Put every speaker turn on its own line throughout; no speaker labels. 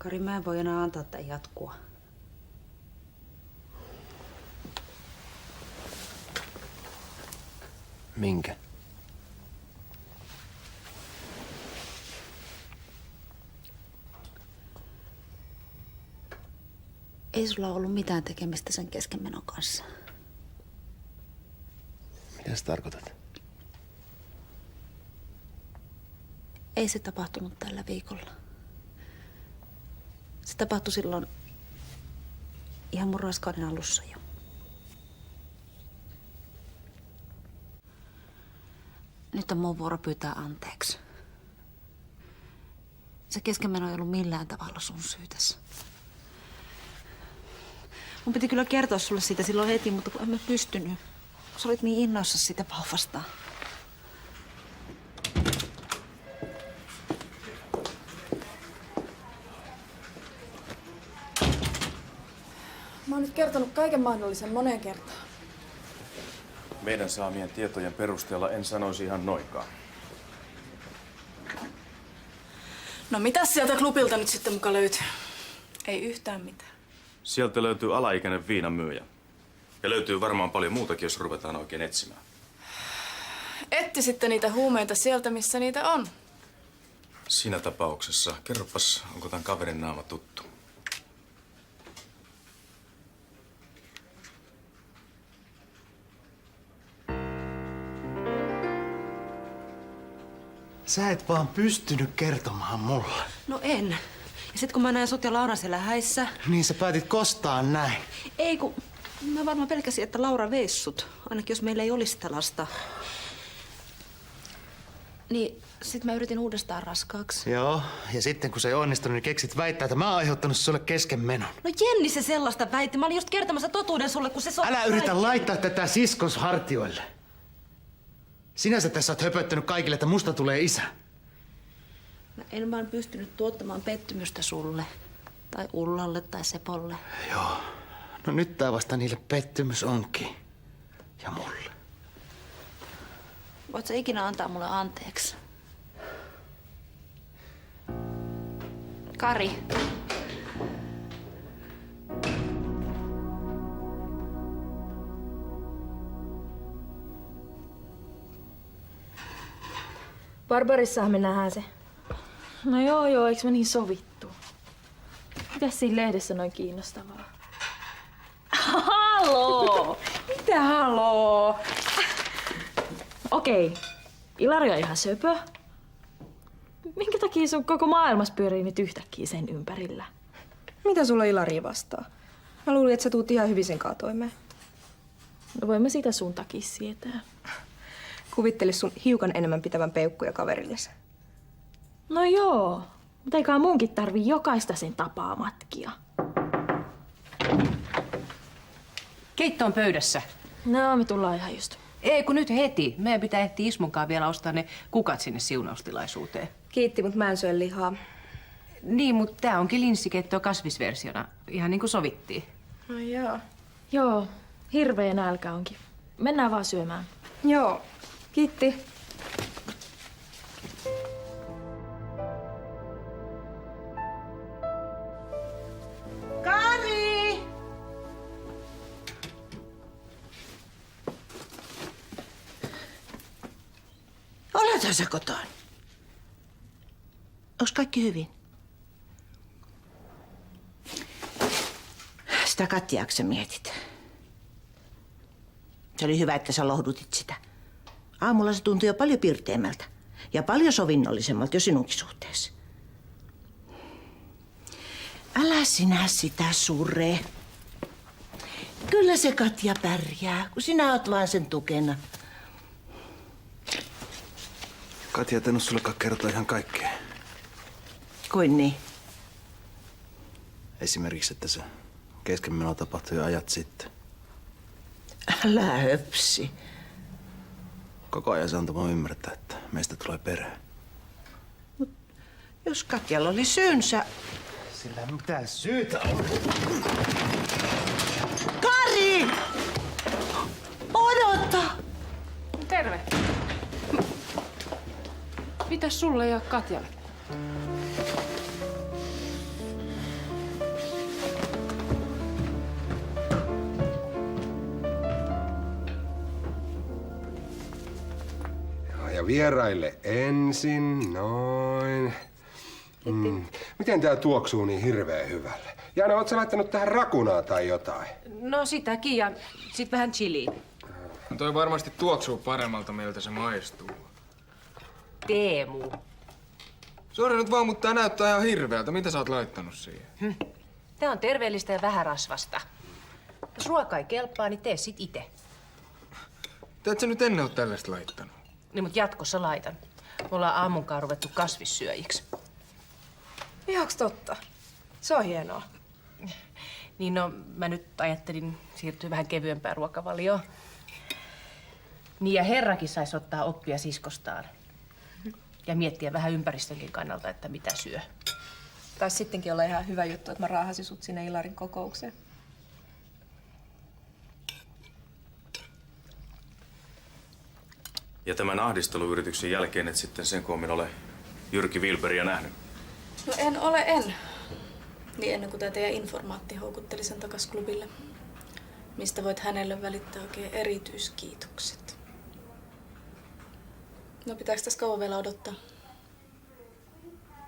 Kari, mä en voi enää antaa tämän jatkua.
Minkä?
Ei sulla ollut mitään tekemistä sen keskenmenon kanssa.
Mitä sä tarkoitat?
Ei se tapahtunut tällä viikolla. Se tapahtui silloin ihan mun raskauden alussa jo. Nyt on mun vuoro pyytää anteeksi. Se keskenmeno ei ollut millään tavalla sun syytäs. Mun piti kyllä kertoa sulle siitä silloin heti, mutta kun en mä pystynyt. Sä olit niin innoissa siitä vauvasta.
Mä oon nyt kertonut kaiken mahdollisen moneen kertaan.
Meidän saamien tietojen perusteella en sanoisi ihan noikaan.
No mitäs sieltä klubilta nyt sitten muka löytyy? Ei yhtään mitään.
Sieltä löytyy alaikäinen viinamyyjä. Ja löytyy varmaan paljon muutakin, jos ruvetaan oikein etsimään.
Etti sitten niitä huumeita sieltä, missä niitä on.
Siinä tapauksessa, kerropas, onko tämän kaverin naama tuttu?
Sä et vaan pystynyt kertomaan mulle.
No en. Ja sit kun mä näin sut ja Laura siellä häissä...
Niin sä päätit kostaa näin.
Ei kun... Mä varmaan pelkäsin, että Laura veisi sut. Ainakin jos meillä ei olisi sitä lasta. Niin sit mä yritin uudestaan raskaaksi.
Joo, ja sitten kun se ei onnistunut, niin keksit väittää, että mä oon aiheuttanut sulle keskenmenon.
No Jenni se sellaista väitti. Mä olin just kertomassa totuuden sulle, kun se
Älä yritä laittaa tätä siskons hartioille. Sinä sä tässä oot höpöttänyt kaikille, että musta tulee isä.
Mä en vaan pystynyt tuottamaan pettymystä sulle. Tai Ullalle tai Sepolle.
Joo. No nyt tää vasta niille pettymys onkin. Ja mulle.
Voit sä ikinä antaa mulle anteeksi? Kari.
Barbarissahan me nähdään se. No joo, eikö me niin sovittu? Mitäs siinä lehdessä noin kiinnostavaa? Haloo! Mitä haloo? Okei, Ilari on ihan söpö. Minkä takia sun koko maailmas pyörii nyt yhtäkkiä sen ympärillä?
Mitä sulla Ilari vastaa? Mä luulin, että sä tuut ihan hyvin sen kaa toimeen.
No voin mä sitä sun takia sietää.
Kuvittelis sun hiukan enemmän pitävän peukkuja kaverillesi.
No joo, mutta eikä munkin tarvii jokaista sen tapaa matkia.
Keitto on pöydässä.
No, me tullaan ihan just.
Ei, kun nyt heti. Meidän pitää ehtiä Ismonkaan vielä ostaa ne kukat sinne siunaustilaisuuteen.
Kiitti, mutta mä en syö lihaa.
Niin, mutta tää onkin linssikeittoa kasvisversiona. Ihan niin kuin sovittiin.
No joo.
Joo, hirveä nälkä onkin. Mennään vaan syömään.
Joo. Kiitti.
Kari!
Olethan sä kotona? Onks kaikki hyvin? Sitä Katjaako sä mietit? Se oli hyvä, että sä lohdutit sitä. Aamulla se tuntui jo paljon pirteämmältä ja paljon sovinnollisemmalta jo sinunkin suhteessa. Älä sinä sitä surre. Kyllä se Katja pärjää, kun sinä oot vaan sen tukena.
Katja ei tainnut sullekaan kertoa ihan kaikkea.
Kuin niin?
Esimerkiksi, että se keskenmeno tapahtui jo ajat sitten.
Älä höpsi.
Koko ajan se antoi mua ymmärtää, että meistä tulee perhe.
Jos Katjalla oli syynsä...
Sillä ei mitään syytä ollut.
Kari! Odota!
Terve. Mitäs sulle ja Katjalle?
vieraille ensin, noin. Miten tää tuoksuu niin hirveän hyvälle? Jaana, oot sä laittanut tähän rakunaa tai jotain?
No sitäkin ja sit vähän chiliä.
No toi varmasti tuoksuu paremmalta, miltä se maistuu.
Teemu.
Sori nyt vaan, mutta tää näyttää ihan hirveältä. Mitä sä oot laittanut siihen?
Tää on terveellistä ja vähän rasvasta. Jos ruoka ei kelpaa, niin tee sit ite.
Teet sä nyt ennen oot tällaista laittanut?
Niin mut jatkossa laitan. Me ollaan aamunkaan ruvettu kasvissyöjiksi.
Ihaks totta. Se on hienoa.
Niin no, mä nyt ajattelin siirtyä vähän kevyempään ruokavalioon. Niin ja herrakin saisi ottaa oppia siskostaan. Ja miettiä vähän ympäristönkin kannalta, että mitä syö.
Taisi sittenkin olla ihan hyvä juttu, että mä raahasin sut sinne Ilarin kokoukseen.
Ja tämän ahdisteluyrityksen jälkeen et sitten sen koommin ole Jyrki Wilberia nähnyt.
No en. Niin ennen kuin tämä teidän informaatti houkutteli sen takas klubille. Mistä voit hänelle välittää oikein erityiskiitokset. No pitääkö tässä kauan vielä odottaa?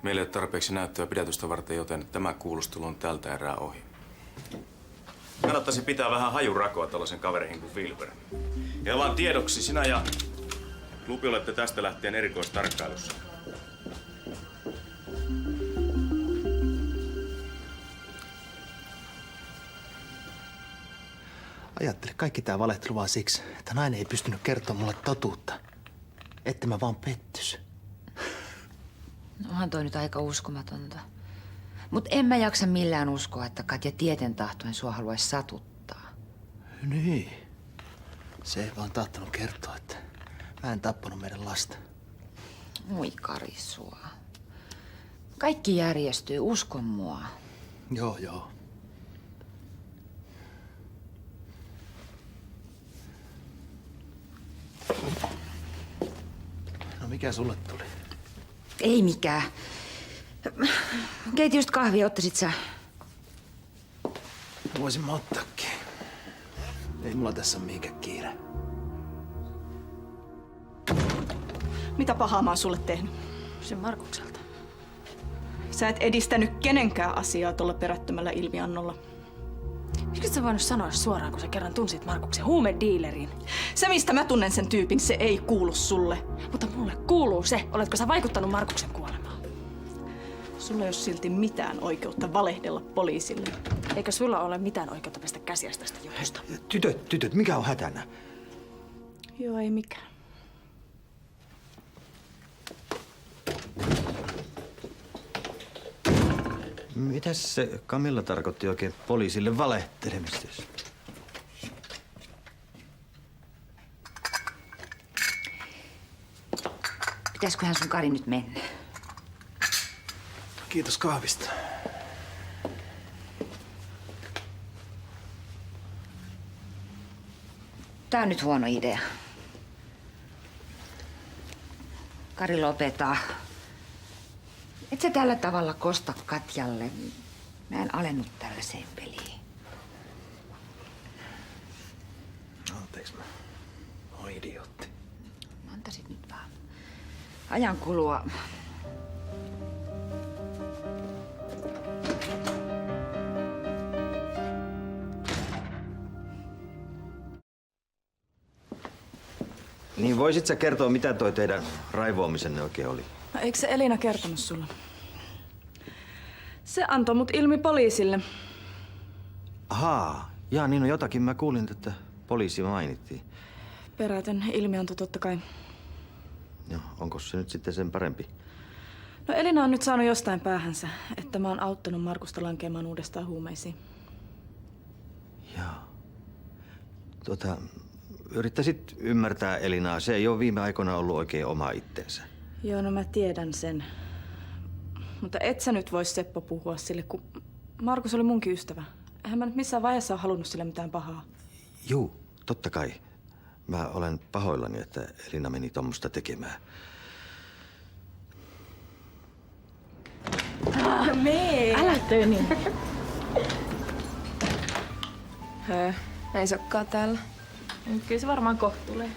Meillä ei ole tarpeeksi näyttöä pidätystä varten, joten tämä kuulustelu on tältä erää ohi. Kannattaisi pitää vähän hajurakoa tällaisen kavereihin kuin Wilber. Ja vaan tiedoksi, sinä ja klubi olette tästä lähtien erikoistarkkailussa.
Ajattele, kaikki tää valehtelu vaan siksi, että nainen ei pystynyt kertomaan mulle totuutta. Että mä vaan pettys.
No onhan toi nyt aika uskomatonta. Mut en mä jaksa millään uskoa, että Katja tieten tahtoen sua haluaisi satuttaa.
Niin. Se ei vaan tahtonut kertoa, että mä en tappanut meidän lasta.
Oi Kari sua. Kaikki järjestyy, usko mua.
Joo. No mikä sulle tuli?
Ei mikään. Keitin just kahvia, ottaisit sä?
Voisin mä ottaakin. Ei mulla tässä ole mihinkään kiire.
Mitä pahaa mä oon sulle tehnyt?
Sen Markukselta.
Sä et edistänyt kenenkään asiaa tuolla perättömällä ilmiannolla.
Miksi sä voinut sanoa suoraan, kun sä kerran tunsit Markuksen huumediilerin?
Se, mistä mä tunnen sen tyypin, se ei kuulu sulle.
Mutta mulle kuuluu se. Oletko sä vaikuttanut Markuksen kuolemaan?
Sulla ei ole silti mitään oikeutta valehdella poliisille.
Eikö sulla ole mitään oikeutta pestä käsiäsi tästä jutusta?
Tytöt, mikä on hätänä?
Joo, ei mikään.
Mitäs se Camilla tarkoitti oikein poliisille valehtelemista?
Pitäisköhän sun Kari nyt mennä?
Kiitos kahvista.
Tää on nyt huono idea. Kari lopeta. Et sä tällä tavalla kosta Katjalle. Mä en alennut tällaiseen peliin.
Anteeksi, mä oon idiootti.
Antaisit nyt vaan ajan kulua.
Niin voisit sä kertoa, mitä toi teidän raivoamisenne oikein oli?
No, eikö se Elina kertonut sulle? Se antoi mut ilmi poliisille.
Ahaa, jaa niin no jotakin mä kuulin, että poliisi mainittiin.
Perätön ilmianto totta kai.
No, onko se nyt sitten sen parempi?
No Elina on nyt saanut jostain päähänsä, että mä oon auttanut Markusta lankeamaan uudestaan huumeisiin.
Jaa. Yrittäisit ymmärtää Elinaa. Se ei ole viime aikoina ollut oikein oma itsensä.
Joo, no mä tiedän sen. Mutta et sä nyt vois Seppo puhua sille, kun Markus oli munkin ystävä. Eihän mä nyt missään vaiheessa ole halunnut sille mitään pahaa.
Juu, totta kai. Mä olen pahoillani, että Elina meni tommosta tekemään.
Älä tee niin.
Ei se olekaan täällä.
Kyllä se varmaan kohtuulee.